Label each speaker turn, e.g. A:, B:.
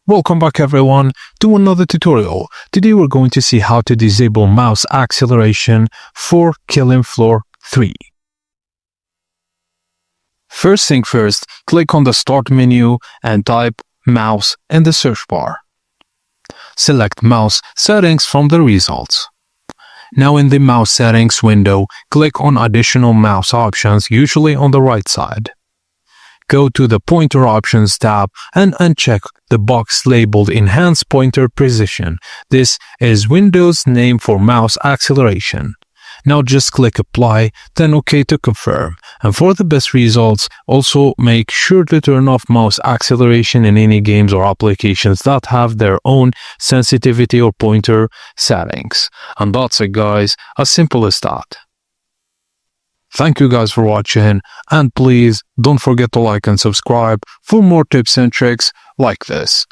A: Welcome back everyone to another tutorial. Today we're going to see how to disable mouse acceleration for Killing Floor 3. First thing first, click on the Start menu and type mouse in the search bar. Select mouse settings from the results. Now in the mouse settings window, click on additional mouse options, usually on the right side. Go to the Pointer Options tab and uncheck the box labeled Enhance Pointer Precision. This is Windows' name for mouse acceleration. Now just click Apply, then OK to confirm. And for the best results, also make sure to turn off mouse acceleration in any games or applications that have their own sensitivity or pointer settings. And that's it guys, as simple as that. Thank you guys for watching, and please don't forget to like and subscribe for more tips and tricks like this.